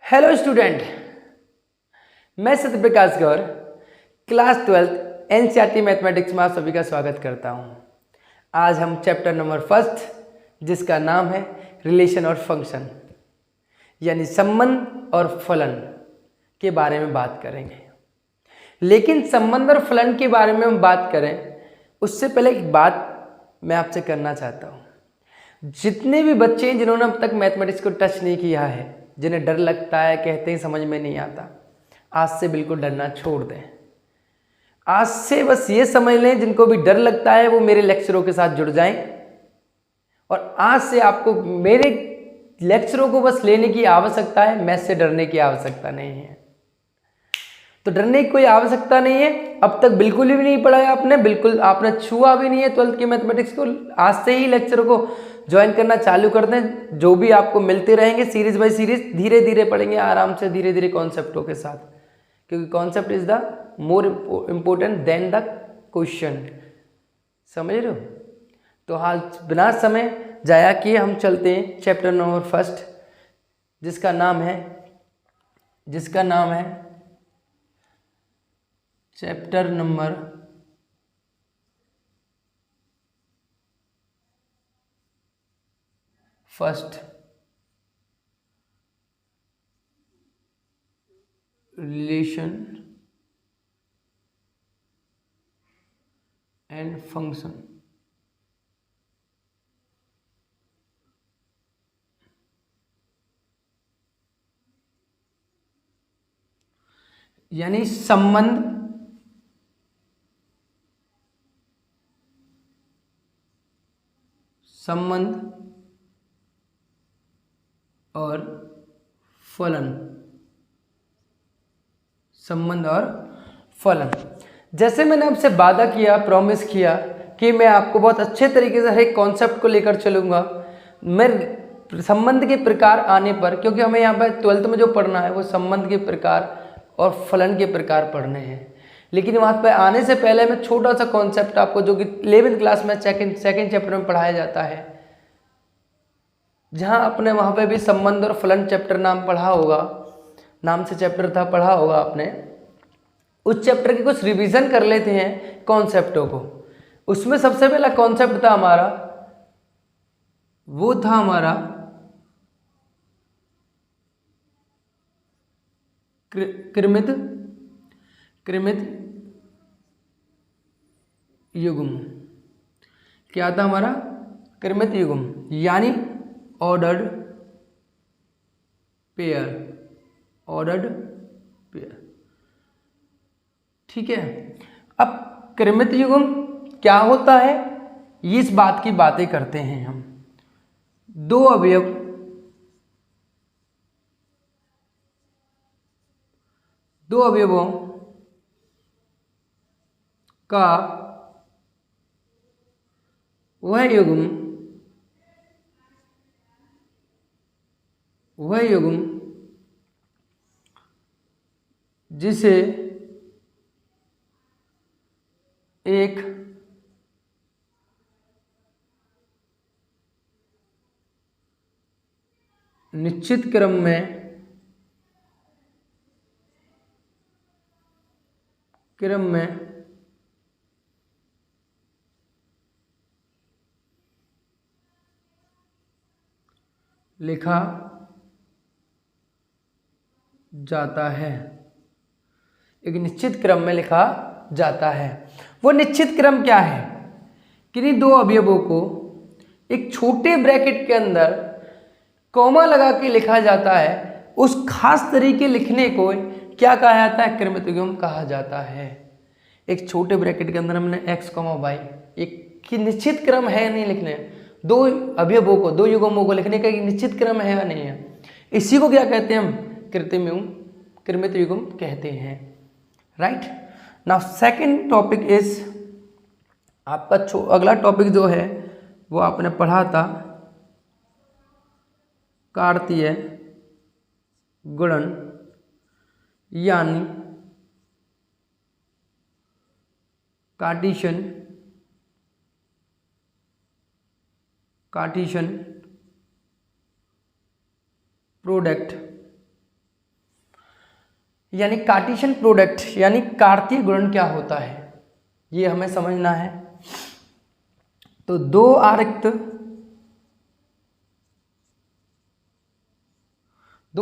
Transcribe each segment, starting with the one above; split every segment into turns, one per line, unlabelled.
Hello student, मैं सत्यप्रकाश गौर class 12 NCERT mathematics में आप सभी का स्वागत करता हूं। आज हम चैप्टर नंबर फर्स्ट जिसका नाम है रिलेशन और फंक्शन यानी संबंध और फलन के बारे में बात करेंगे। लेकिन संबंध और फलन के बारे में हम बात करें उससे पहले एक बात मैं आपसे करना चाहता हूं। जितने भी बच्चे हैं जिन्होंने अब तक मैथमेटिक्स को टच नहीं किया है, जिन्हें डर लगता है, कहते हैं समझ में नहीं आता, आज से बिल्कुल डरना छोड़ दें। आज से बस ये समझ लें, जिनको भी डर लगता है वो मेरे लेक्चरों के साथ जुड़ जाएं और आज से आपको मेरे लेक्चरों को बस लेने की आवश्यकता है, मैथ से डरने की आवश्यकता नहीं है। तो डरने की कोई आवश्यकता नहीं है। अब तक बिल्कुल भी नहीं पढ़ा है आपने, बिल्कुल आपने छुआ भी नहीं है 12th की मैथमेटिक्स को। आज से ही लेक्चर को ज्वाइन करना चालू कर दें। जो भी आपको मिलते रहेंगे सीरीज बाय सीरीज, धीरे धीरे पढ़ेंगे आराम से, धीरे धीरे कॉन्सेप्टों के साथ, क्योंकि concept is the more important then the question. समझ रहे हो? तो हाल बिना समय जाया किए हम चलते हैं चैप्टर नंबर फर्स्ट जिसका नाम है chapter number first relation and function. यानी संबंध और फलन। संबंध और फलन। जैसे मैंने आपसे वादा किया, प्रॉमिस किया कि मैं आपको बहुत अच्छे तरीके से हर एक कॉन्सेप्ट को लेकर चलूंगा। मैं संबंध के प्रकार आने पर, क्योंकि हमें यहाँ पर 12th में जो पढ़ना है वो संबंध के प्रकार और फलन के प्रकार पढ़ने हैं। लेकिन वहाँ पर आने से पहले मैं छोटा सा कॉन्सेप्ट आपको, जो कि 11th क्लास में सेकेंड चैप्टर में पढ़ाया जाता है, जहाँ आपने वहाँ पे भी संबंध और फलन चैप्टर नाम पढ़ा होगा, नाम से चैप्टर था, पढ़ा होगा आपने। उस चैप्टर की कुछ रिवीजन कर लेते हैं कॉन्सेप्टों को। उसमें सबसे पहला कॉन्सेप्ट था हमारा, वो था हमारा कृमित युग्म। क्या था हमारा? कृमित युग्म, यानी ऑर्डर्ड पेयर। ठीक है। अब कृमित युग्म क्या होता है, इस बात की बातें करते हैं हम। दो अवयवों का वह युग्म जिसे एक निश्चित क्रम में लिखा जाता है। एक निश्चित क्रम में लिखा जाता है। वो निश्चित क्रम क्या है? किन्हीं दो अवयवों को एक छोटे ब्रैकेट के अंदर कॉमा लगा के लिखा जाता है। उस खास तरीके लिखने को क्या कहा जाता है? कृमित युग्म कहा जाता है। एक छोटे ब्रैकेट के अंदर हमने x, y, एक की निश्चित क्रम है नहीं लिखने, दो अवयवों को, दो युग्मों को लिखने का एक निश्चित क्रम है या नहीं है, इसी को क्या कहते हैं हम? कृमित युग्म कहते हैं। Right now second topic is आपका अगला टॉपिक जो है वो आपने पढ़ा था कार्तीय गुणन, यानी कार्टीशन प्रोडक्ट यानी कार्टेशियन प्रोडक्ट यानी कार्तीय गुणन क्या होता है ये हमें समझना है। तो दो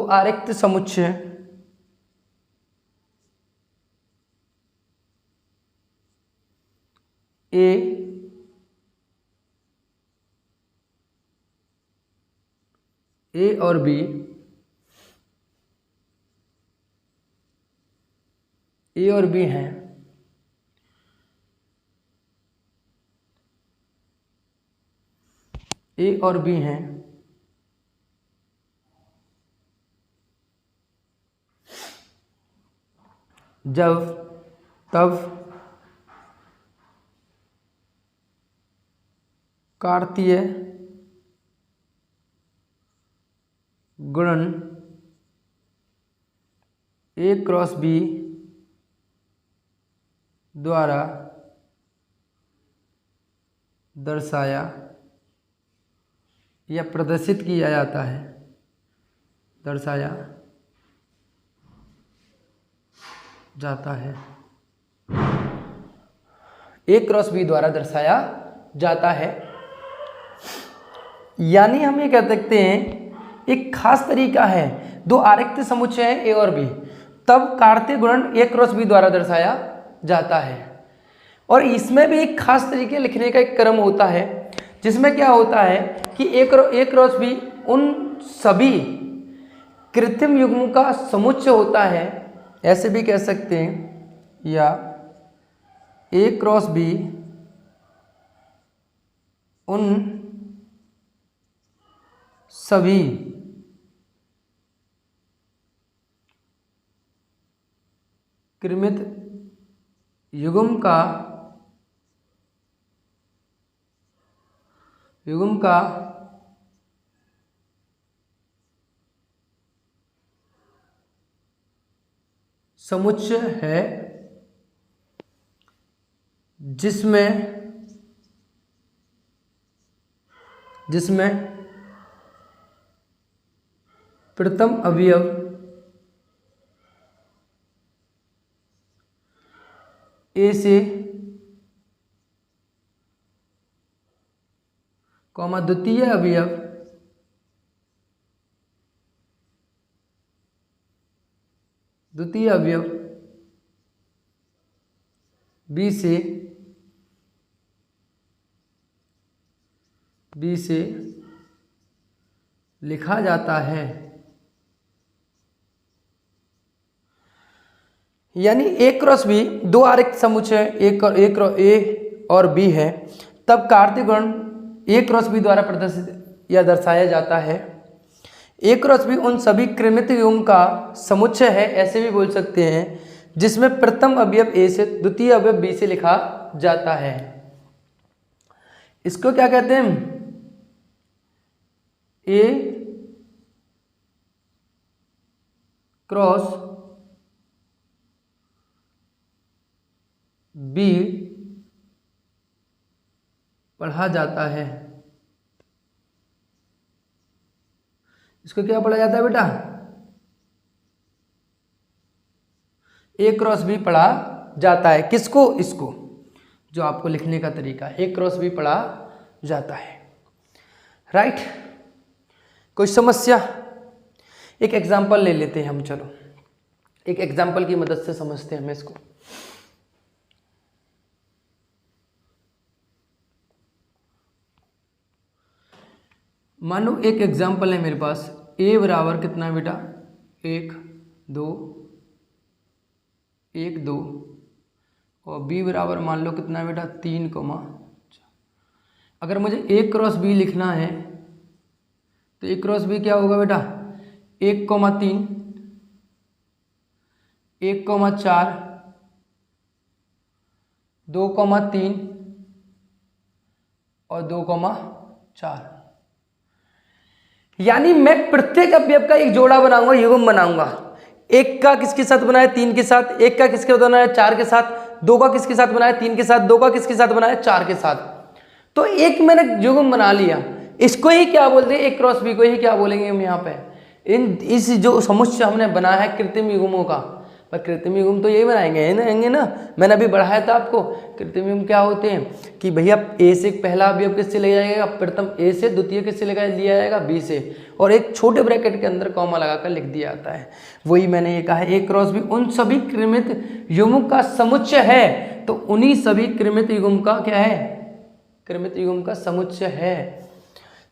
आरिक्त समुच्चय ए और बी हैं, ए और बी हैं, तब कार्तीय गुणन ए क्रॉस बी द्वारा दर्शाया या प्रदर्शित किया जाता है, दर्शाया जाता है, ए क्रॉस बी द्वारा दर्शाया जाता है। यानी हम ये कह सकते हैं एक खास तरीका है, दो आरिक्त समुच्चय है ए और बी, तब कार्तीय गुणन ए क्रॉस बी द्वारा दर्शाया जाता है। और इसमें भी एक खास तरीके लिखने का एक क्रम होता है जिसमें क्या होता है कि ए क्रॉस बी उन सभी कृत्रिम युग्मों का समुच्चय होता है, ऐसे भी कह सकते हैं, या ए क्रॉस बी उन सभी कृमित युग्म का समुच्चय है जिसमें प्रथम अवयव ए से कॉमा द्वितीय अवयव बी से लिखा जाता है। यानी ए क्रॉस बी दो आरिक्त समुच्चय ए और बी है, तब कार्तीय गुणन ए क्रॉस बी द्वारा प्रदर्शित या दर्शाया जाता है। ए क्रॉस बी उन सभी कृमित युग्म का समुच्चय है, ऐसे भी बोल सकते हैं, जिसमें प्रथम अवयव ए से द्वितीय अवयव बी से लिखा जाता है। इसको क्या कहते हैं? ए क्रॉस बी पढ़ा जाता है। इसको क्या पढ़ा जाता है बेटा? ए क्रॉस बी पढ़ा जाता है। किसको? इसको, जो आपको लिखने का तरीका है, ए क्रॉस बी पढ़ा जाता है। राइट? कोई समस्या? एक एग्जाम्पल ले लेते हैं हम, चलो एक एग्जाम्पल की मदद से समझते हैं हम इसको। मानो एक एग्जाम्पल है मेरे पास, ए बराबर कितना बेटा? 1 2 1 2 और बी बराबर मान लो कितना बेटा? 3 अगर मुझे ए क्रॉस बी लिखना है तो ए क्रॉस बी क्या होगा बेटा? 1 3 1 4 2 3 और 2 4। यानी मैं प्रत्येक अवयव का एक जोड़ा बनाऊंगा, युग्म बनाऊंगा। एक का किसके साथ बनाया? 3 के साथ। एक का किसके साथ बनाया? 4 के साथ। 2 का किसके साथ बनाया? 3 के साथ। 2 का किसके साथ बनाया? 4 के साथ। तो एक मैंने युग्म बना लिया। इसको ही क्या बोलते हैं? एक क्रॉस बी को ही क्या बोलेंगे हम यहाँ पे? इस जो समुच्चय हमने बनाया है कृत्रिम युग्मों का, पर कृत्रिम युग्म तो यही बनाएंगे ना। मैंने अभी बढ़ाया था आपको। कृत्रिम युग्म क्या होते हैं कि भैया ए से पहला अवयव किससे लिया जाएगा, प्रथम ए से, द्वितीय किससे लिया जाएगा, बी से, और एक छोटे ब्रैकेट के अंदर कॉमा लगाकर लिख दिया जाता है। वही मैंने ये कहा है, ए क्रॉस बी उन सभी कृमित युग्म का समुच्चय है। तो उन्हीं सभी कृमित युग्म का क्या है, कृमित युग्म का समुच्चय है,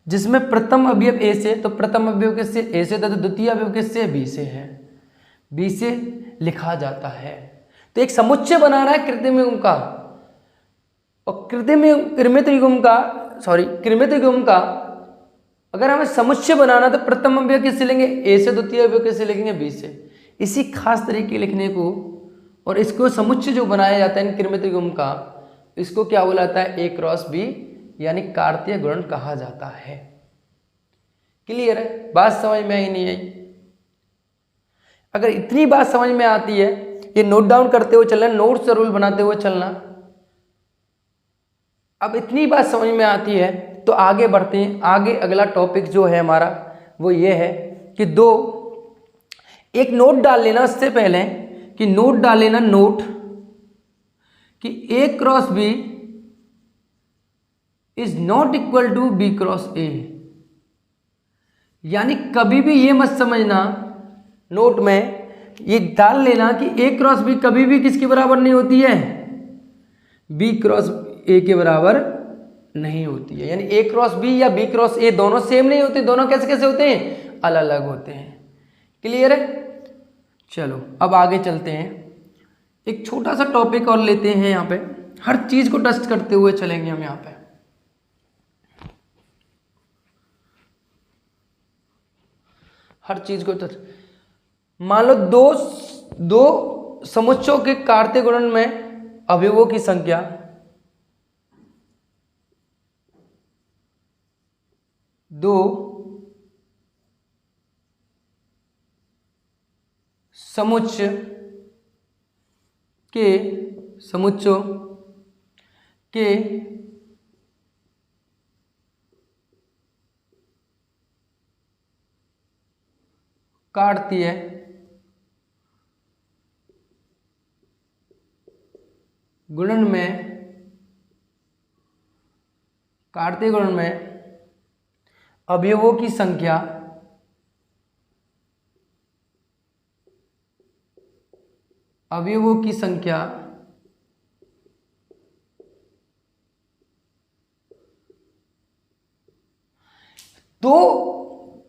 जिसमें प्रथम अवयव ए से, तो प्रथम अवयव किससे, ए से, तो द्वितीय अवयव किससे, बी से है, बी से लिखा जाता है। तो एक समुच्चय बनाना है कृत्रिम युग्म का, और कृमित युग्म का अगर हमें समुच्चय बनाना तो प्रथम अवयव किससे लेंगे, ए से, द्वितीय अवयव किससे लिखेंगे, बी से। इसी खास तरीके लिखने को, और इसको समुच्चय जो बनाया जाता है इन कृमित युग्म का, इसको क्या बोला जाता है, ए क्रॉस बी, यानी कार्तीय गुणन कहा जाता है। क्लियर है, बात समझ में आई नहीं आई? अगर इतनी बात समझ में आती है, ये नोट डाउन करते हुए चलना, नोट्स रूल बनाते हुए चलना। अब इतनी बात समझ में आती है तो आगे बढ़ते हैं। आगे अगला टॉपिक जो है हमारा वो ये है कि एक नोट डाल लेना इससे पहले, कि नोट डाल लेना, नोट कि A cross B is not equal to B cross A. यानी कभी भी ये मत समझना, नोट में ये डाल लेना कि ए क्रॉस बी कभी भी किसके बराबर नहीं होती है, बी क्रॉस ए के बराबर नहीं होती है। यानी ए क्रॉस बी या बी क्रॉस ए दोनों सेम नहीं होते, दोनों कैसे कैसे होते हैं, अलग अलग होते हैं। क्लियर है? चलो अब आगे चलते हैं। एक छोटा सा टॉपिक और लेते हैं, यहाँ पे हर चीज को टच करते हुए चलेंगे हम। यहाँ पे हर चीज को टच, मान लो दो समुच्चयों के कार्तीय गुणन में अवयवों की संख्या, दो समुच्चयों के कार्तीय गुणन में अवयवों की संख्या तो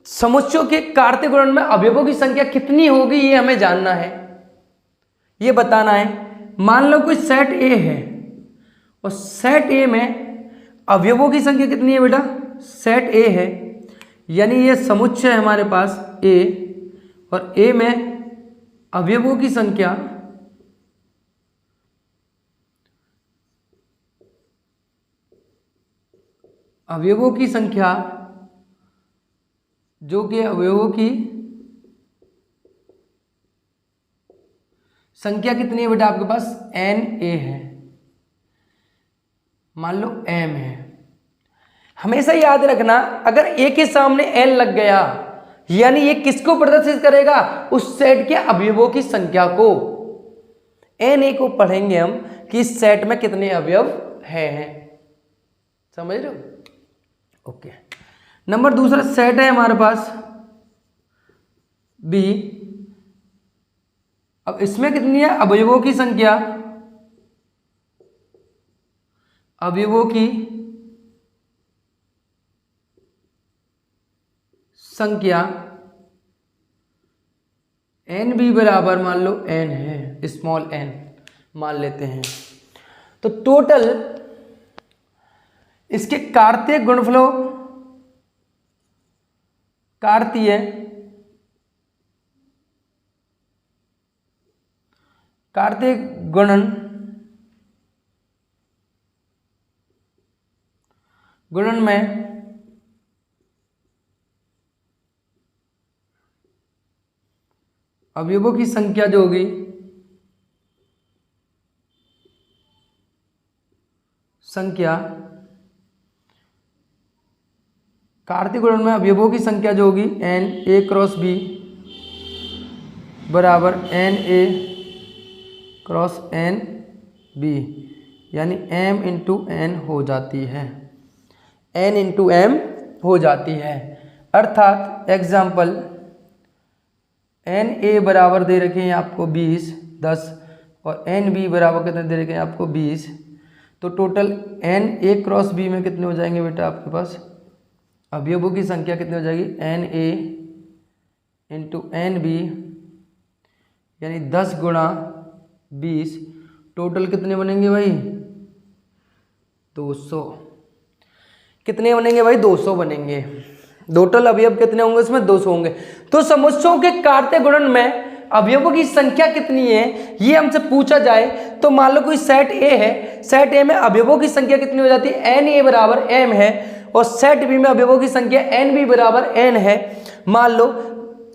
समुच्चयों के कार्तीय गुणन में अवयवों की संख्या कितनी होगी ये हमें जानना है, ये बताना है। मान लो कोई सेट ए है और सेट ए में अवयवों की संख्या कितनी है बेटा, सेट ए है, यानी ये समुच्चय है हमारे पास ए, और ए में अवयवों की संख्या जो कि अवयवों की संख्या कितनी है बेटा आपके पास, एन ए है, मान लो एम है। हमेशा याद रखना, अगर ए के सामने एन लग गया यानी ये किसको प्रदर्शित करेगा, उस सेट के अवयवों की संख्या को। एन ए को पढ़ेंगे हम कि इस सेट में कितने अवयव हैं, समझ रहे हो? ओके। नंबर दूसरा सेट है हमारे पास बी। अब इसमें कितनी है, अवयवों की संख्या, एन भी बराबर मान लो एन है, स्मॉल एन मान लेते हैं। तो टोटल इसके कार्तीय गुणनफलों, कार्तीय गुणन में अवयवों की संख्या जो होगी, कार्तीय गुणन में अवयवों की संख्या जो होगी एन ए क्रॉस बी बराबर n a cross n b, यानी m इंटू एन हो जाती है, n इंटू एम हो जाती है। अर्थात एग्जाम्पल एन ए बराबर दे रखे हैं आपको 20, 10 और एन बी बराबर कितने दे रखे हैं आपको 20, तो total n a cross b में कितने हो जाएंगे बेटा आपके पास, अवयवों की संख्या कितनी हो जाएगी, n a into n b, यानी 10 गुणा 20, टोटल कितने बनेंगे भाई 200। कितने बनेंगे भाई 200 बनेंगे। टोटल अवयव कितने होंगे इसमें 200 होंगे। तो समुच्चयों के कार्तीय गुणन में अवयवों की संख्या कितनी है ये हमसे पूछा जाए तो मान लो कोई सेट ए है, सेट ए में अवयवों की संख्या कितनी हो जाती है, एन ए बराबर एम है, और सेट बी में अवयवों की संख्या एन बी बराबर एन है मान लो,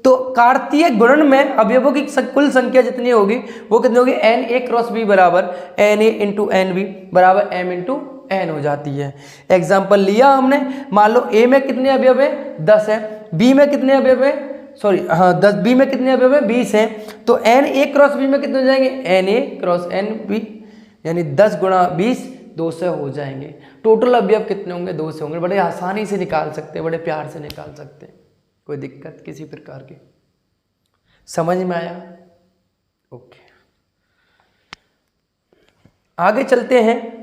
तो कार्तीय गुणन में अवयवों की कुल संख्या जितनी होगी वो कितनी होगी, एन ए क्रॉस बी बराबर n a into n b बराबर एम इंटू एन हो जाती है। एग्जाम्पल लिया हमने, मान लो ए में कितने अवयव है 10 है, बी में कितने अवयव है, सॉरी हाँ 10, बी में कितने अवयव है 20 है, तो एन ए क्रॉस बी में कितने हो जाएंगे, n a cross n b, यानी 10 गुणा 20 200 हो जाएंगे। टोटल अवयव कितने होंगे 200 होंगे। बड़े आसानी से निकाल सकते हैं, बड़े प्यार से निकाल सकते हैं, कोई दिक्कत किसी प्रकार की। समझ में आया? ओके, आगे चलते हैं।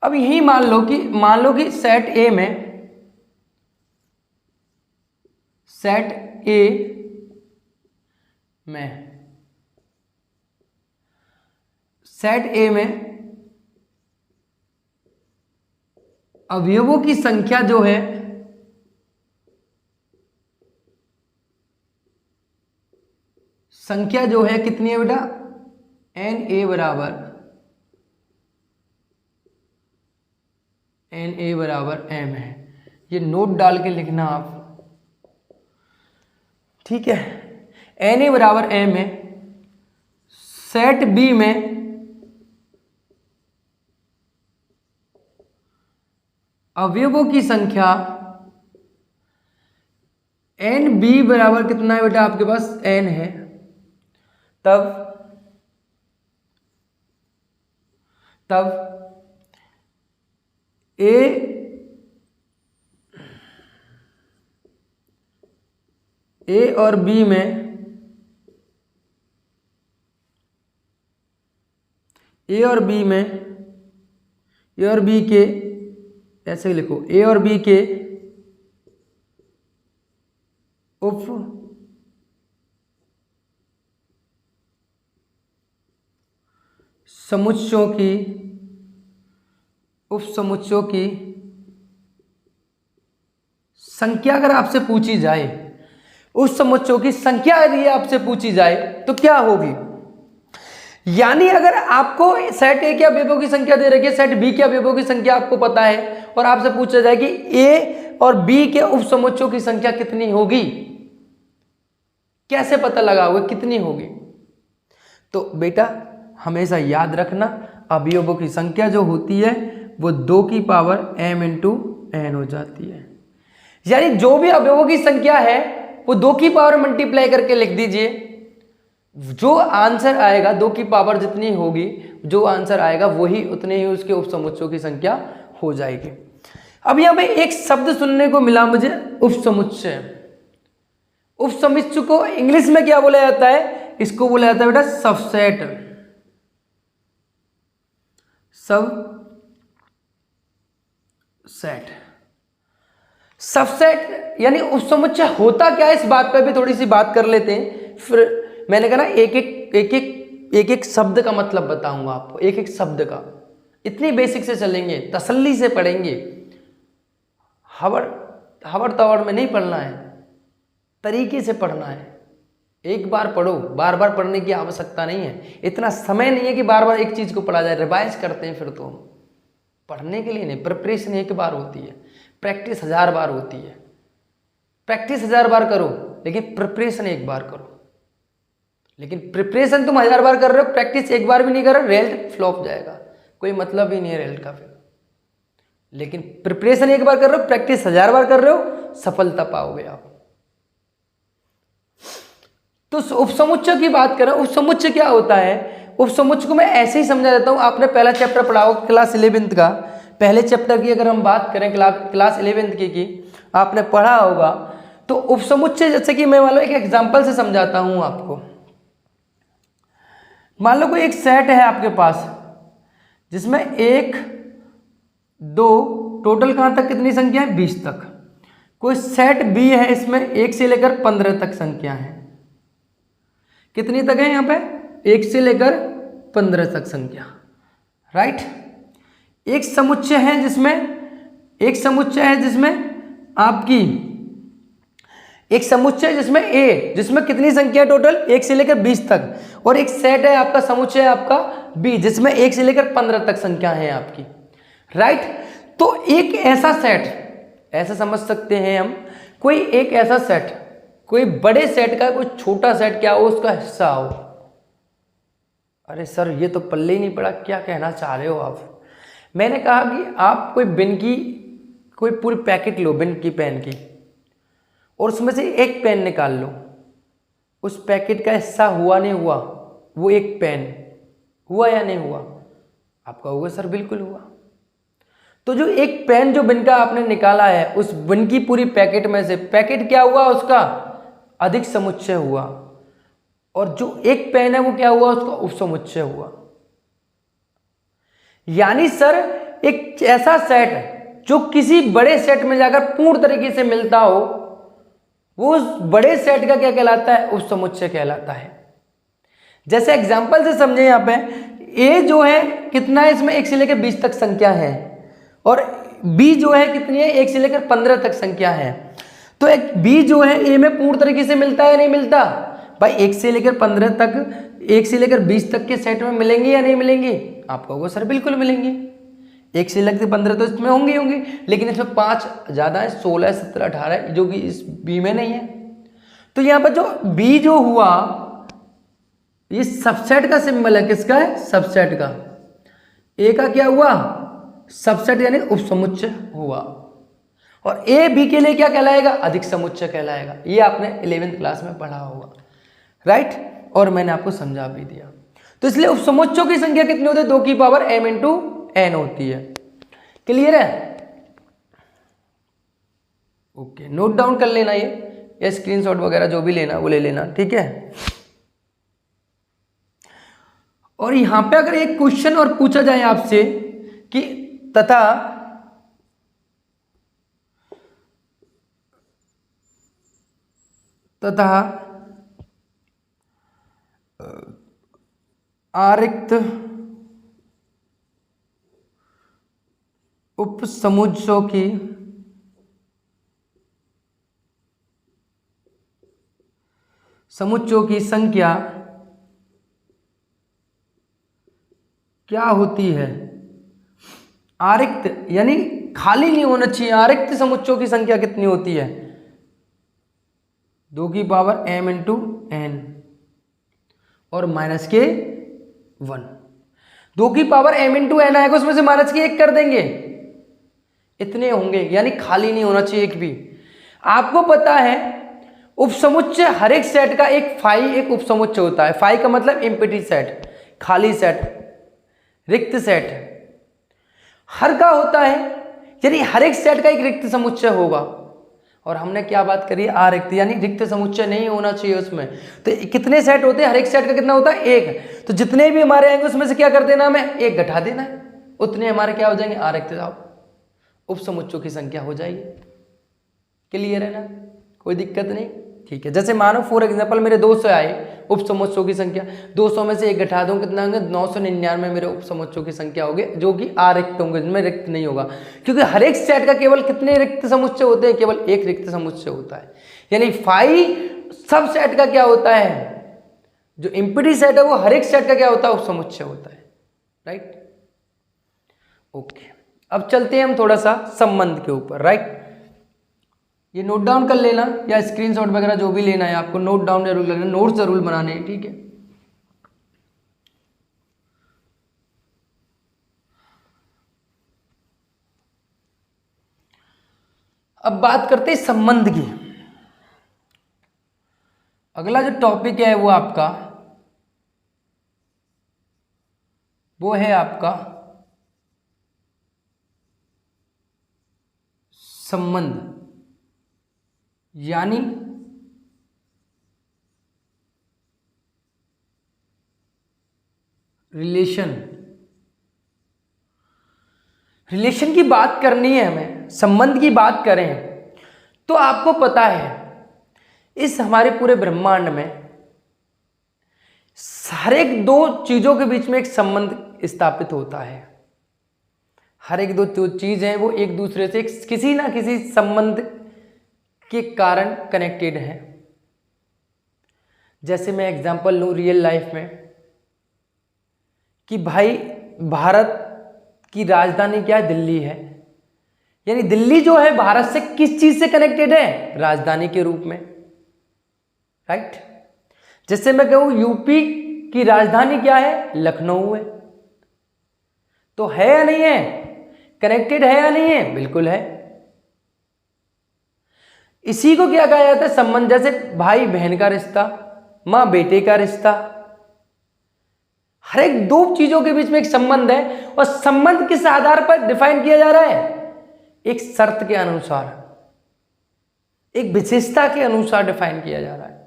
अब यही मान लो कि सेट ए में अवयवों की संख्या जो है कितनी है बेटा, एन ए बराबर एम है। ये नोट डाल के लिखना आप, ठीक है। एन ए बराबर एम है। सेट बी में अवयवों की संख्या एन बी बराबर कितना है बेटा आपके पास, एन है, तब ए और बी के ऐसे ही लिखो, ए और बी के उप समुच्चयों की संख्या अगर आपसे पूछी जाए, उस समुच्चयों की संख्या यदि आपसे पूछी जाए तो क्या होगी। यानी अगर आपको सेट ए के अवयवों की संख्या दे रखी है, सेट बी के अवयवों की संख्या आपको पता है, और आपसे पूछा जाए कि ए और बी के उप समुच्चयों की संख्या कितनी होगी, कैसे पता लगाओगे कितनी होगी। तो बेटा हमेशा याद रखना, अवयवों की संख्या जो होती है वो 2 की पावर m इंटू एन हो जाती है। यानी जो भी अवयवों की संख्या है वो 2 की पावर मल्टीप्लाई करके लिख दीजिए, जो आंसर आएगा 2 की पावर जितनी होगी, जो आंसर आएगा वही उतने ही उसके उप समुच्चयों की संख्या हो जाएगी। अब यहां पे एक शब्द सुनने को मिला मुझे, उपसमुच्चय। उपसमुच्चय को इंग्लिश में क्या बोला जाता है, इसको बोला जाता है बेटा सबसेट। सबसेट यानी उपसमुच्चय होता क्या है, इस बात पे भी थोड़ी सी बात कर लेते हैं। फिर मैंने कहा ना एक एक शब्द का मतलब बताऊंगा आपको, एक एक शब्द का। इतनी बेसिक से चलेंगे, तसल्ली से पढ़ेंगे, हवड़ तवड़ में नहीं पढ़ना है, तरीके से पढ़ना है। एक बार पढ़ो, बार बार पढ़ने की आवश्यकता नहीं है, इतना समय नहीं है कि बार बार एक चीज को पढ़ा जाए। रिवाइज करते हैं फिर तो पढ़ने के लिए नहीं, प्रिपरेशन एक बार होती है, प्रैक्टिस 1000 बार होती है। प्रैक्टिस 1000 बार करो लेकिन प्रिपरेशन एक बार करो। लेकिन प्रिपरेशन तुम 1000 बार कर रहे हो, प्रैक्टिस एक बार भी नहीं कर रहे हो, रिजल्ट फ्लॉप जाएगा, कोई मतलब ही नहीं है रिजल्ट का फिर। लेकिन प्रिपरेशन एक बार कर रहे हो, प्रैक्टिस 1000 बार कर रहे हो, सफलता पाओगे आप। तो उपसमुच्चय की बात करें, उपसमुच्चय क्या होता है? उपसमुच्चय को मैं ऐसे ही समझा देता हूं। आपने पहला चैप्टर पढ़ा होगा क्लास 11th का, पहले चैप्टर की अगर हम बात करें क्लास 11th की आपने पढ़ा होगा। तो उपसमुच्चय जैसे कि मैं मान लो एक एग्जांपल से समझाता हूं आपको। मान लो कोई एक सेट है आपके पास जिसमें 1 2 टोटल कहां तक कितनी संख्या है? 20 तक। कोई सेट बी है, इसमें 1 से लेकर 15 तक संख्या है। कितनी तक है यहाँ पे? 1 से लेकर 15 तक संख्या, राइट। एक समुच्चय है जिसमें आपकी एक समुच्चय जिसमें ए, जिसमें कितनी संख्या टोटल? 1 से लेकर 20 तक। और एक सेट है आपका, समुच्चय है आपका बी, जिसमें 1 से लेकर 15 तक संख्या है आपकी, राइट। तो एक ऐसा सेट, ऐसा समझ सकते हैं हम, कोई एक ऐसा सेट, कोई बड़े सेट का कोई छोटा सेट क्या हो, उसका हिस्सा हो। अरे सर ये तो पल्ले ही नहीं पड़ा, क्या कहना चाह रहे हो आप? मैंने कहा कि आप कोई पूरी पैकेट लो बिन की पेन की, और उसमें से एक पेन निकाल लो। उस पैकेट का हिस्सा हुआ नहीं हुआ, वो एक पेन हुआ या नहीं हुआ? आपका हुआ सर, बिल्कुल हुआ। तो जो एक पेन जो बिन का आपने निकाला है, उस बिन की पूरी पैकेट में से पैकेट क्या हुआ? उसका अधिक समुच्चय हुआ। और जो एक पेन है वो क्या हुआ? उसका उपसमुच्चय हुआ। यानी सर एक ऐसा सेट जो किसी बड़े सेट में जाकर पूर्ण तरीके से मिलता हो, वो उस बड़े सेट का क्या कहलाता है? उपसमुच्चय कहलाता है। जैसे एग्जांपल से समझे, यहां पे ए जो है कितना है, इसमें 1 से लेकर 20 तक संख्या है, और बी जो है कितनी है? 1 से लेकर 15 तक संख्या है। तो एक बी जो है ए में पूर्ण तरीके से मिलता है या नहीं मिलता? भाई 1 से लेकर 15 तक, 1 से लेकर 20 तक के सेट में मिलेंगे या नहीं मिलेंगे? आपका होगा सर, बिल्कुल मिलेंगे। 1 से लेकर 15 तो इसमें होंगे, लेकिन इसमें 5 ज़्यादा है, 16, 17, 18, जो कि इस बी में नहीं है। तो यहाँ पर जो बी जो हुआ, ये सबसेट का सिंबल है। किसका है? सबसेट का। ए का क्या हुआ? सबसेट यानी उपसमुच्चय हुआ। और ए बी के लिए क्या कहलाएगा? अधिक समुच्चय कहलाएगा। ये आपने 11th क्लास में पढ़ा होगा, राइट। और मैंने आपको समझा भी दिया। तो इसलिए उपसमुच्चयों की संख्या कितनी होती है? 2 की पावर m इंटू n होती है। क्लियर है? ओके, नोट डाउन कर लेना ये स्क्रीनशॉट वगैरह जो भी लेना वो ले लेना, ठीक है। और यहां पे अगर एक क्वेश्चन और पूछा जाए आपसे कि तथा आरिक्त उपसमुच्चयों की संख्या क्या होती है? आरिक्त यानी खाली नहीं होना चाहिए। आरिक्त समुच्चयों की संख्या कितनी होती है? 2 की पावर m इंटू n और माइनस के 1। 2 की पावर m इंटू n आएगा, उसमें से माइनस के 1 कर देंगे, इतने होंगे। यानी खाली नहीं होना चाहिए एक भी। आपको पता है उपसमुच्चय, हर एक सेट का एक फाई एक उपसमुच्चय होता है। फाई का मतलब एम्प्टी सेट, खाली सेट, रिक्त सेट हर का होता है। यानी हर एक सेट का एक रिक्त समुच्चय होगा। और हमने क्या बात करी? आरिक्त, यानी रिक्त समुच्चय नहीं होना चाहिए उसमें। तो कितने सेट होते हैं? हर एक सेट का कितना होता है? 1। तो जितने भी हमारे आएंगे उसमें से क्या कर देना हमें? 1 घटा देना है, उतने हमारे क्या हो जाएंगे? आरिक्त उपसमुच्चयों की संख्या हो जाएगी। क्लियर है ना? कोई दिक्कत नहीं, ठीक है। जैसे मानो फॉर एग्जांपल मेरे 200 आए उपसमुच्चयों की संख्या, 200 में से 1 घटा दूं, कितना होंगे? 999 मेरे उपसमुच्चयों की संख्या होगी, जो कि आरिक्त होंगे, जिनमें रिक्त नहीं होगा। क्योंकि हर एक सेट का केवल कितने रिक्त समुच्चय होते हैं? केवल 1 रिक्त समुच्चय होता है। यानी फाई सब सेट का क्या होता है? जो एम्प्टी सेट है वो हर एक सेट का क्या होता है? उपसमुच्चय होता है, राइट। ओके, अब चलते हैं हम थोड़ा सा संबंध के ऊपर, राइट। ये नोट डाउन कर लेना या स्क्रीनशॉट वगैरह जो भी लेना है आपको, नोट डाउन जरूर लेना, नोट्स जरूर बनाने हैं, ठीक है। अब बात करते हैं संबंध की। अगला जो टॉपिक है वो है आपका संबंध, यानी रिलेशन। रिलेशन की बात करनी है हमें, संबंध की बात करें तो आपको पता है इस हमारे पूरे ब्रह्मांड में हर एक दो चीजों के बीच में एक संबंध स्थापित होता है। हर एक दो जो चीज है वो एक दूसरे से किसी ना किसी संबंध के कारण कनेक्टेड है। जैसे मैं एग्जांपल लूं रियल लाइफ में कि भाई भारत की राजधानी क्या है, दिल्ली है, यानी दिल्ली जो है भारत से किस चीज से कनेक्टेड है, राजधानी के रूप में, राइट। जैसे मैं कहूं यूपी की राजधानी क्या है, लखनऊ है, तो है या नहीं है, कनेक्टेड है या नहीं है, बिल्कुल है। इसी को क्या कहा जाता है, संबंध। जैसे भाई बहन का रिश्ता, मां बेटे का रिश्ता, हर एक दो चीजों के बीच में एक संबंध है, और संबंध किस आधार पर डिफाइन किया जा रहा है, एक शर्त के अनुसार, एक विशेषता के अनुसार डिफाइन किया जा रहा है।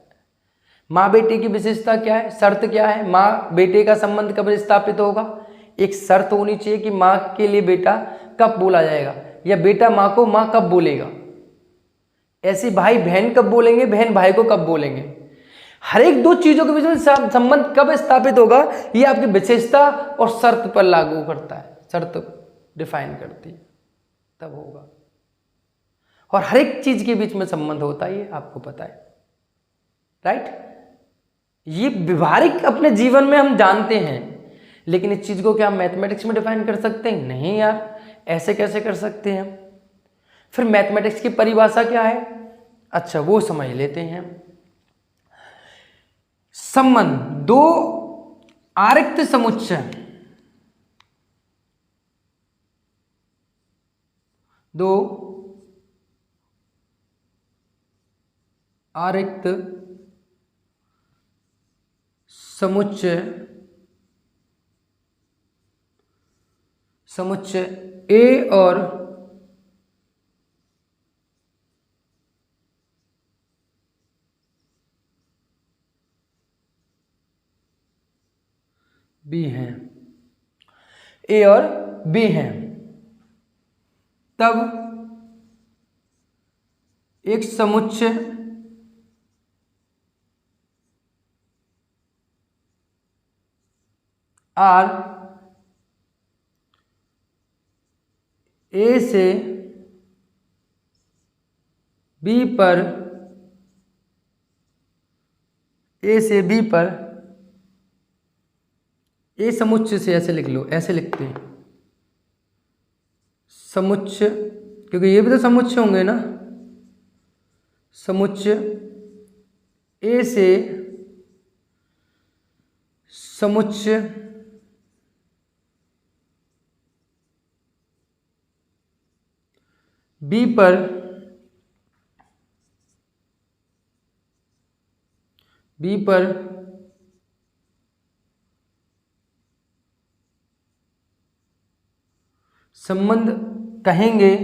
मां बेटे की विशेषता क्या है, शर्त क्या है, मां बेटे का संबंध कब स्थापित होगा, एक शर्त होनी चाहिए कि मां के लिए बेटा कब बोला जाएगा, या बेटा मां को मां कब बोलेगा। ऐसे भाई बहन कब बोलेंगे, बहन भाई को कब बोलेंगे। हर एक दो चीजों के बीच में संबंध कब स्थापित होगा, ये आपकी विशेषता और शर्त पर लागू करता है, शर्त डिफाइन करती है, तब होगा। और हर एक चीज के बीच में संबंध होता है, ये आपको पता है, राइट। ये व्यवहारिक अपने जीवन में हम जानते हैं, लेकिन इस चीज को क्या हम मैथमेटिक्स में डिफाइन कर सकते हैं, नहीं यार, ऐसे कैसे कर सकते हैं। फिर मैथमेटिक्स की परिभाषा क्या है, अच्छा वो समझ लेते हैं। संबंध दो आरिक्त समुच्चय, दो आरिक्त समुच्चय, समुच्चय ए और बी हैं, ए और बी हैं, तब एक समुच्चय आर ए से बी पर, ए से बी पर, ए समुच्चय से, ऐसे लिख लो, ऐसे लिखते हैं समुच्चय, क्योंकि ये भी तो समुच्चय होंगे ना। समुच्चय ए से समुच्चय बी पर, बी पर संबंध कहेंगे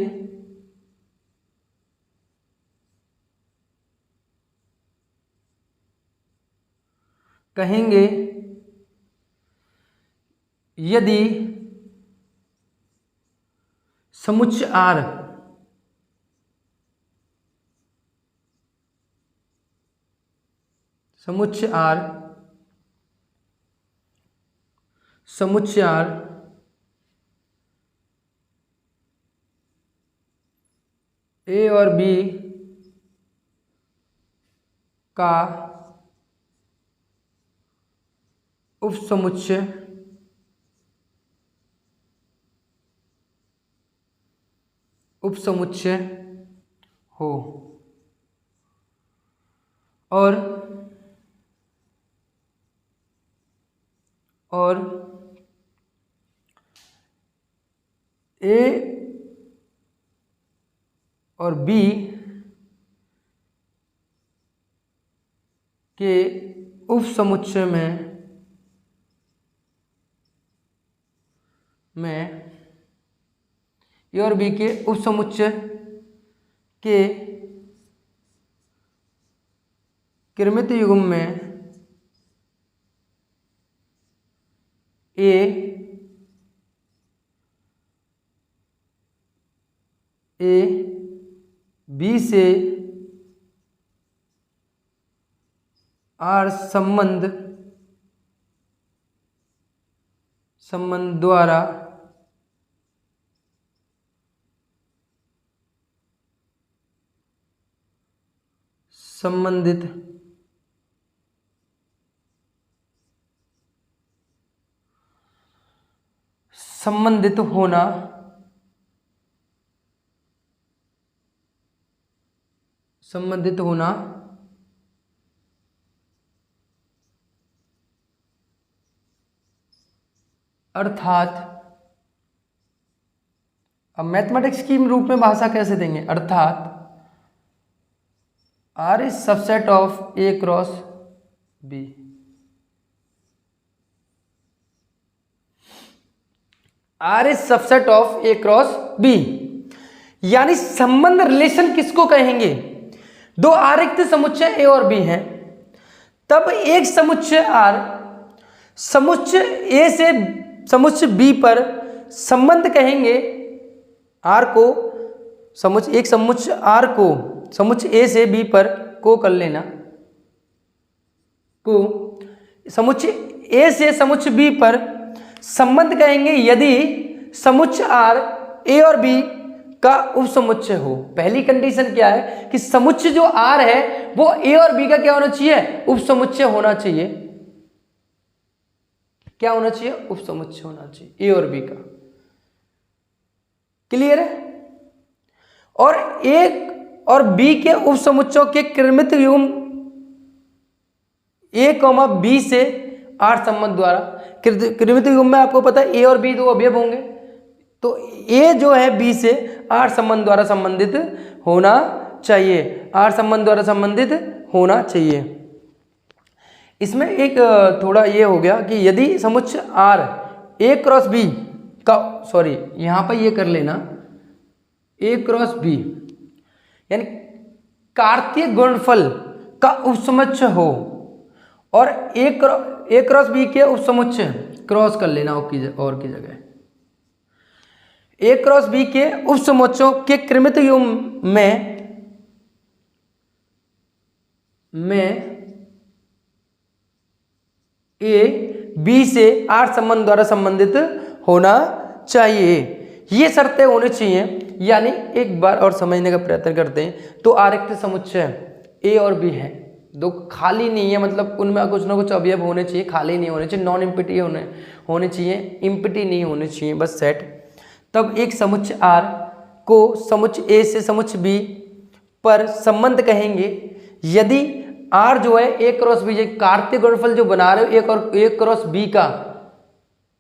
कहेंगे यदि समुच्चय आर समुच्चय आर समुच्चय आर ए और बी का उपसमुच्चय उपसमुच्चय हो और ए और बी के उपसमुच्चय में ए और बी के उपसमुच्चय के कृमित युग्म में ए बी से आर संबंध द्वारा संबंधित होना अर्थात, अब मैथमेटिक्स की रूप में भाषा कैसे देंगे, अर्थात R is subset of A cross B। R is subset of A cross B, यानी संबंध रिलेशन किसको कहेंगे, दो आरिक्त समुच्चय A और B हैं, तब एक समुच्चय R समुच्चय A से समुच्चय B पर संबंध कहेंगे R को, एक समुच्चय R को समुच्चय A से B पर को कर लेना को समुच्चय A से समुच्चय B पर संबंध कहेंगे यदि समुच्चय R A और B का उपसमुच्चय हो। पहली कंडीशन क्या है कि समुच्चय जो R है वो A और B का क्या होना चाहिए, उपसमुच्चय होना चाहिए। क्या होना चाहिए, उपसमुच्चय होना चाहिए A और B का। क्लियर है। और A और B के उपसमुच्चयों के कृमित युग्म A, B से R संबंध द्वारा, कृमित युग्म में आपको पता है A और B दो अवयव होंगे, तो A जो है B से R संबंध द्वारा संबंधित होना चाहिए, R संबंध द्वारा संबंधित होना चाहिए। इसमें एक थोड़ा ये हो गया कि यदि समुच्चय R A क्रॉस B का, सॉरी यहाँ पर ये कर लेना A क्रॉस B, यानी कार्तीय गुणनफल का उपसमुच्चय हो और A क्रॉस B के उपसमुच्चय, क्रॉस कर लेना और की जगह A क्रॉस B के उपसमुच्चयों के कृमित युग्म में A B से R संबंध द्वारा संबंधित होना चाहिए। ये शर्तें होनी चाहिए। यानी एक बार और समझने का प्रयत्न करते हैं, तो आरिक्त समुच्चय A और B है, दो खाली नहीं है, मतलब उनमें कुछ ना कुछ अवयव होने चाहिए, खाली नहीं होने चाहिए, नॉन इम्पिटी होने चाहिए, इम्पिटी नहीं होने चाहिए, बस सेट। तब एक समुच्चय R को समुच्चय A से समुच्चय B पर संबंध कहेंगे यदि R जो है A क्रॉस B, कार्तीय गुणनफल जो बना रहे हो A क्रॉस B का,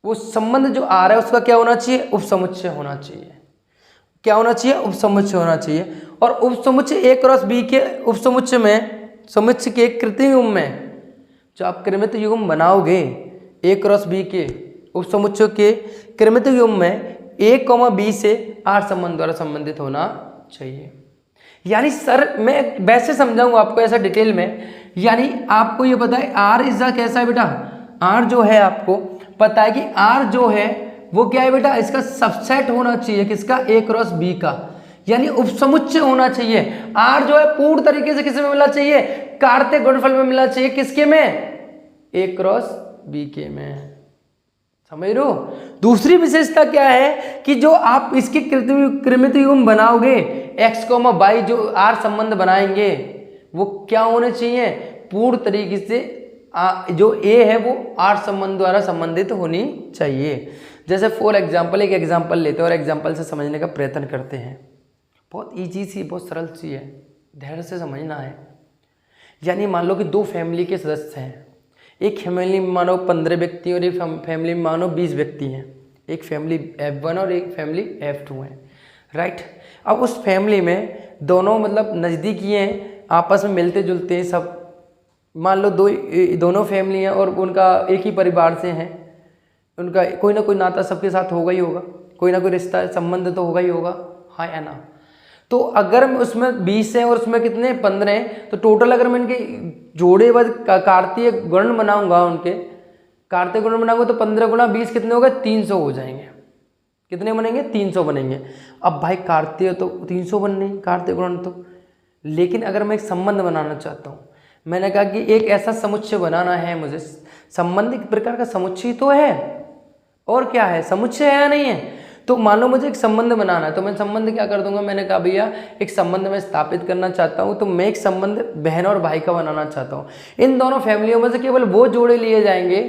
वो संबंध जो आ रहा है उसका क्या होना चाहिए, उपसमुच्चय होना चाहिए। क्या होना चाहिए, उपसमुच्चय होना चाहिए। और उपसमुच्चय A क्रॉस B के उपसमुच्चय में, समुच्चय के कृत्रिम युग्म में, जो आप कृमित युग्म बनाओगे A क्रॉस B के उपसमुच्चय के कृमित युग्म में A, B से R संबंध द्वारा संबंधित होना चाहिए। यानी सर मैं वैसे समझाऊंगा आपको ऐसा डिटेल में, यानी आपको ये पता है R इज कैसा है बेटा, R जो है आपको पता है कि R जो है वो क्या है बेटा, इसका सबसेट होना चाहिए किसका, A क्रॉस B का, यानी उपसमुच्चय होना चाहिए। R जो है पूर्ण तरीके से किसमें मिलना चाहिए, कार्तीय गुणनफल में मिलना चाहिए, किसके में, A क्रॉस B के में। समझ रहे हो। दूसरी विशेषता क्या है कि जो आप इसके कृमित युग्म बनाओगे x, y जो R संबंध बनाएंगे वो क्या होने चाहिए, पूर्ण तरीके से जो A है वो R संबंध द्वारा संबंधित होनी चाहिए। जैसे फॉर एग्जाम्पल एक एग्जाम्पल लेते हैं और एग्जाम्पल से समझने का प्रयत्न करते हैं। बहुत ईजी सी, बहुत सरल सी है, धैर्य से समझना है। यानी मान लो कि दो फैमिली के सदस्य हैं, एक फैमिली में मानो 15 व्यक्ति और एक फैमिली में मानो 20 व्यक्ति हैं। एक फैमिली F1 और एक फैमिली F2 है, राइट। अब उस फैमिली में दोनों मतलब नज़दीकी हैं, आपस में मिलते जुलते हैं सब। मान लो दोनों फैमिली हैं और उनका एक ही परिवार से हैं, उनका कोई ना कोई नाता सबके साथ होगा ही होगा, कोई ना कोई रिश्ता संबंध तो होगा ही होगा, हाँ या ना। तो अगर उसमें 20 हैं और उसमें कितने 15 हैं, तो टोटल अगर मैं इनके जोड़े व कार्तीय गुणन बनाऊंगा, उनके कार्तीय गुणन बनाऊंगा तो 15 गुणा 20 कितने हो गए, 300 हो जाएंगे। कितने बनेंगे, 300 बनेंगे। अब भाई कार्तीय तो 300 बन नहीं, कार्तीय गुणन तो, लेकिन अगर मैं एक संबंध बनाना चाहता हूँ, मैंने कहा कि एक ऐसा समुच्चय बनाना है मुझे, संबंध एक प्रकार का समुच्चय तो है, और क्या है, समुच्चय है या नहीं है। तो मान लो मुझे एक संबंध बनाना है, तो मैं संबंध क्या कर दूंगा, मैंने कहा भैया एक संबंध मैं स्थापित करना चाहता हूँ, तो मैं एक संबंध बहन और भाई का बनाना चाहता हूँ। इन दोनों फैमिलियों में से केवल वो जोड़े लिए जाएंगे,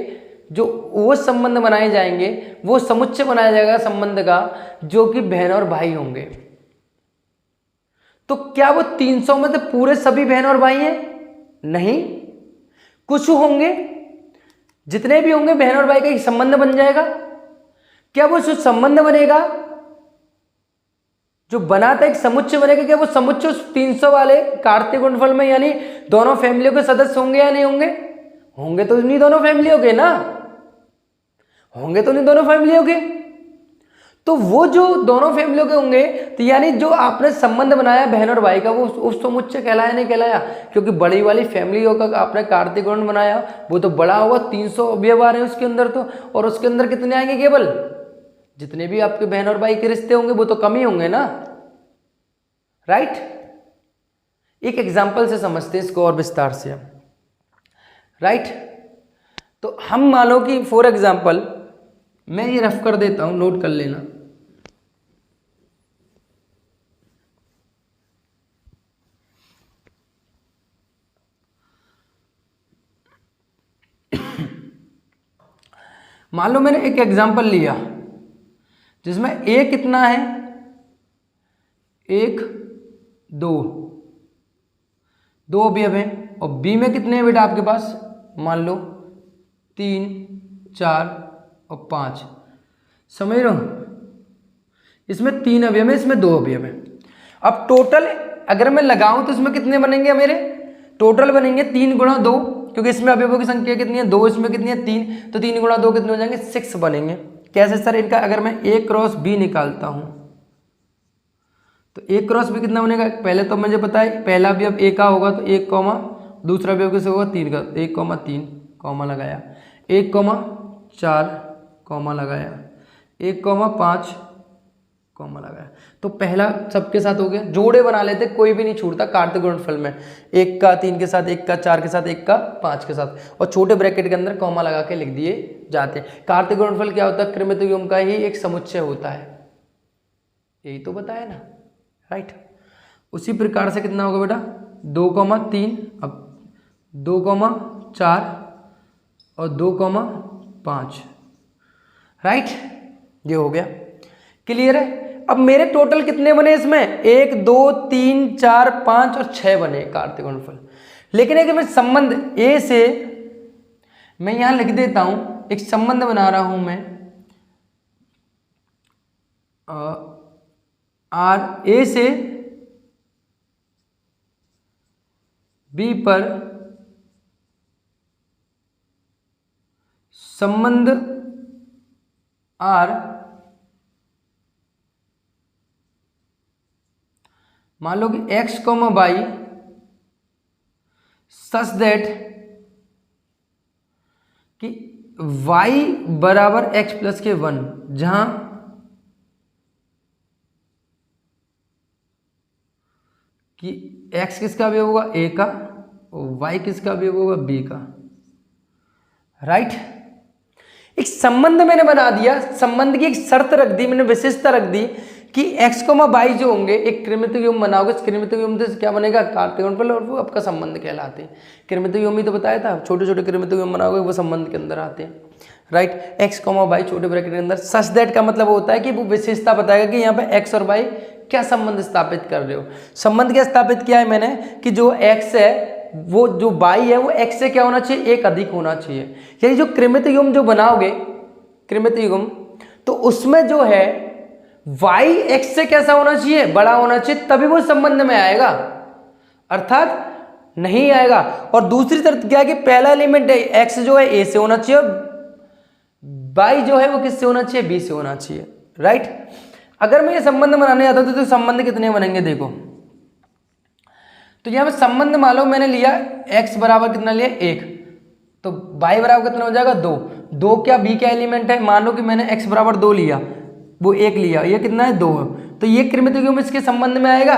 जो वो संबंध बनाए जाएंगे, वो समुच्चय बनाया जाएगा संबंध का, जो कि बहन और भाई होंगे। तो क्या वो 300 में से पूरे सभी बहन और भाई हैं? नहीं, कुछ होंगे, जितने भी होंगे बहन और भाई का एक संबंध बन जाएगा। क्या वो जो संबंध बनेगा, जो बनाता एक समुच्चय बनेगा, क्या वो समुच्चय उस 300 वाले कार्तीय गुणनफल में यानी दोनों फैमिलियों के सदस्य होंगे या नहीं होंगे? होंगे तो नहीं दोनों फैमिलियों के ना, होंगे तो नहीं दोनों फैमिलियों के। तो वो जो दोनों फैमिलियों के होंगे, तो यानी जो आपने संबंध बनाया बहन और भाई का, वो उस समुच्चय कहलाया नहीं कहलाया? क्योंकि बड़ी वाली फैमिलियों का आपने कार्तीय गुणन बनाया, वो तो बड़ा हुआ, 300 अवयव आ रहे हैं उसके अंदर तो, और उसके अंदर कितने आएंगे, केवल जितने भी आपके बहन और भाई के रिश्ते होंगे वो तो कम ही होंगे ना, राइट। एक एग्जाम्पल से समझते हैं इसको और विस्तार से, राइट। तो हम मानो कि फॉर एग्जाम्पल, मैं ये रफ कर देता हूं, नोट कर लेना। मान लो मैंने एक एग्जाम्पल लिया जिसमें ए कितना है, 1 2 अवयव हैं, और बी में कितने हैं बेटा आपके पास, मान लो 3 4 और 5, समझ रहे हो। इसमें 3 अवयव है, इसमें 2 अवयव है। अब टोटल अगर मैं लगाऊं तो इसमें कितने बनेंगे मेरे, टोटल बनेंगे 3 गुणा 2, क्योंकि इसमें अवयवों की संख्या कितनी है, 2, इसमें कितनी है 3, तो 3 गुणा 2 कितने हो जाएंगे, 6 बनेंगे। कैसे सर इनका, अगर मैं A क्रॉस B निकालता हूं तो A क्रॉस B कितना बनेगा, पहले तो मुझे पता है पहला अवयव A का होगा तो 1 कॉमा, दूसरा अवयव किसका होगा 3 का, 1,3 कॉमा लगाया, 1,4 कॉमा लगाया, 1,5 कॉमा लगाया। तो पहला सबके साथ हो गया, जोड़े बना लेते, कोई भी नहीं छूटता कार्तीय गुणनफल में, 1 का 3 के साथ, 1 का 4 के साथ, 1 का 5 के साथ, और छोटे ब्रैकेट के अंदर कॉमा लगा के लिख दिए जाते हैं। कार्तीय गुणनफल क्या होता है, क्रमित युग्म का ही एक समुच्चय होता है, यही तो बताया ना, राइट। उसी प्रकार से कितना होगा बेटा, 2,3, अब 2,4 और 2,5, राइट, ये हो गया, क्लियर है। अब मेरे टोटल कितने बने इसमें, 1 2 3 4 5 और 6 बने कार्तीय गुणनफल। लेकिन अगर मैं संबंध ए से, मैं यहां लिख देता हूं, एक संबंध बना रहा हूं मैं, आर ए से बी पर संबंध आर, मान लो कि x, y सच दैट कि y बराबर x प्लस के 1, जहां कि x किसका अवयव होगा, a का, और y किसका अवयव होगा, b का, राइट। एक संबंध मैंने बना दिया, संबंध की एक शर्त रख दी मैंने, विशेषता रख दी कि x, y जो होंगे एक क्रमित युग्म बनाओगे, इस क्रमित युग्म से क्या बनेगा, कार्तीय गुणनफल, और वो आपका संबंध कहलाते हैं। क्रमित युग्म ही तो बताया था, छोटे छोटे क्रमित युग्म बनाओगे वो संबंध के अंदर आते हैं, राइट। x, y छोटे ब्रैकेट के अंदर, सच दैट का मतलब होता है कि वो विशेषता बताएगा कि यहाँ पे x और y क्या संबंध स्थापित कर रहे हो? संबंध क्या स्थापित किया है मैंने कि जो x है वो जो y है वो x से क्या होना चाहिए, एक अधिक होना चाहिए। यानी जो कृमित युग्म जो बनाओगे, कृमित युग्म, तो उसमें जो है y x से कैसा होना चाहिए, बड़ा होना चाहिए, तभी वो संबंध में आएगा, अर्थात नहीं आएगा। और दूसरी तरफ क्या है कि पहला एलिमेंट है x जो है a से होना चाहिए, y जो है वो किससे होना चाहिए, b से होना चाहिए, राइट। अगर मैं ये संबंध बनाने जाता हूं तो संबंध कितने बनेंगे देखो, तो यहां पे संबंध मान लो मैंने लिया x बराबर कितना लिया 1, तो y बराबर कितना हो जाएगा 2। 2 क्या b का एलिमेंट है, मान लो कि मैंने x बराबर 2 लिया, वो 1 लिया, ये कितना है 2, तो ये कृमित युग्म इसके संबंध में आएगा।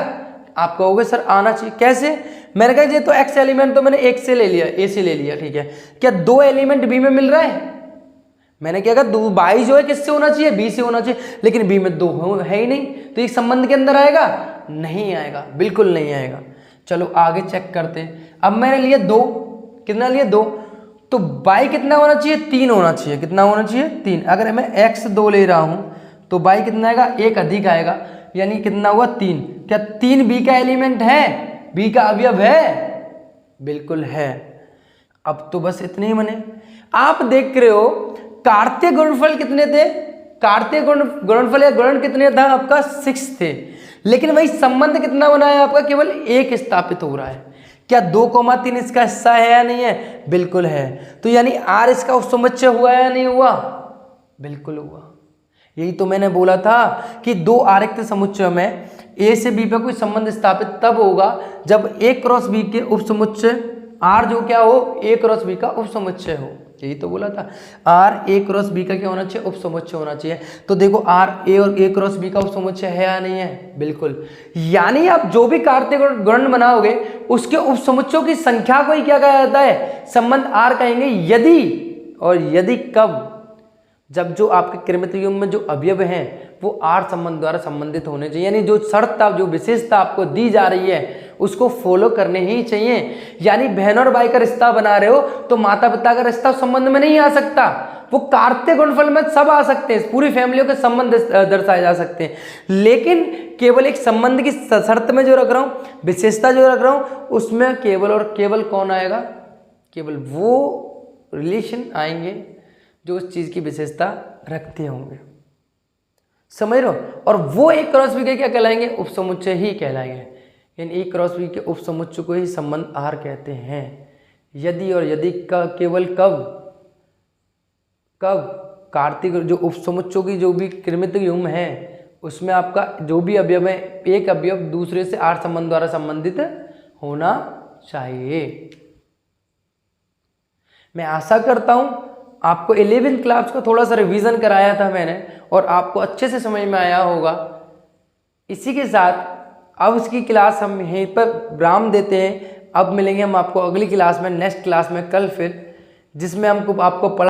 आप कहोगे सर आना चाहिए, कैसे? मैंने कहा ये तो x एलिमेंट तो मैंने 1 से ले लिया, a से ले लिया, ठीक है, क्या 2 एलिमेंट b में मिल रहा है? मैंने क्या कहा, 2 y जो है किससे होना चाहिए, b से होना चाहिए, लेकिन b में 2 है ही नहीं, तो ये संबंध के अंदर आएगा, नहीं आएगा, बिल्कुल नहीं आएगा। चलो आगे चेक करते हैं। अब मैंने लिया 2, कितना लिया 2, तो y कितना होना चाहिए, 3 होना चाहिए, कितना होना चाहिए 3। अगर मैं x 2 ले रहा हूं तो y कितना आएगा, 1 अधिक आएगा, यानी कितना हुआ 3। क्या 3 b का एलिमेंट है, b का अवयव है, बिल्कुल है। अब तो बस इतने ही बने। आप देख रहे हो कार्तीय गुणनफल कितने थे, कार्तीय गुणनफल या गुणन कितने था आपका 6 थे, लेकिन वही संबंध कितना बना है आपका, केवल 1 स्थापित हो रहा है। क्या 2,3 इसका हिस्सा है या नहीं है, बिल्कुल है। तो यानी r इसका उपसमुच्चय हुआ या नहीं हुआ, बिल्कुल हुआ। यही तो मैंने बोला था कि 2 आरिक्त समुच्चय में a से b पे कोई संबंध स्थापित तब होगा जब a क्रॉस b के उपसमुच्चय r जो क्या हो, a क्रॉस b का उपसमुच्चय हो। यही तो बोला था, r a क्रॉस b का क्या होना चाहिए, उपसमुच्चय होना चाहिए। तो देखो r a और a क्रॉस b का उपसमुच्चय है या नहीं है, बिल्कुल। यानी आप जो भी कार्तीय गुणन बनाओगे उसके उपसमुच्चयों की संख्या को ही क्या कहा जाता है, संबंध r कहेंगे। यदि और यदि कब, जब जो आपके कृमित युग्म में जो अवयव हैं वो r संबंध द्वारा संबंधित होने चाहिए, यानी जो शर्त, जो विशेषता आपको दी जा रही है उसको फॉलो करने ही चाहिए। यानी बहन और भाई का रिश्ता बना रहे हो तो माता पिता का रिश्ता संबंध में नहीं आ सकता, वो कार्तीय गुणनफल में सब आ सकते हैं, पूरी फैमिलियों के संबंध दर्शाए जा सकते हैं, लेकिन केवल एक संबंध की शर्त में जो रख रहा हूँ, विशेषता जो रख रहा हूँ, उसमें केवल और केवल कौन आएगा, केवल वो रिलेशन आएंगे जो उस चीज की विशेषता रखते होंगे, समझ रहे हो। और वो एक क्रॉस बी के क्या कहलाएंगे, उपसमुच्चय ही कहलाएंगे। यानी एक क्रॉस बी के उपसमुच्चय को ही संबंध r कहते हैं। यदि और यदि का केवल कब, कब कार्तिक जो उपसमुच्चयों की जो भी कृमित युग्म है उसमें आपका जो भी अवयव है, एक अवयव दूसरे से r संबंध द्वारा संबंधित होना चाहिए। मैं आशा करता हूं आपको 11th क्लास का थोड़ा सा रिवीजन कराया था मैंने और आपको अच्छे से समझ में आया होगा। इसी के साथ अब इसकी क्लास हम यहीं पर विराम देते हैं। अब मिलेंगे हम आपको अगली क्लास में, नेक्स्ट क्लास में कल फिर, जिसमें हमको आपको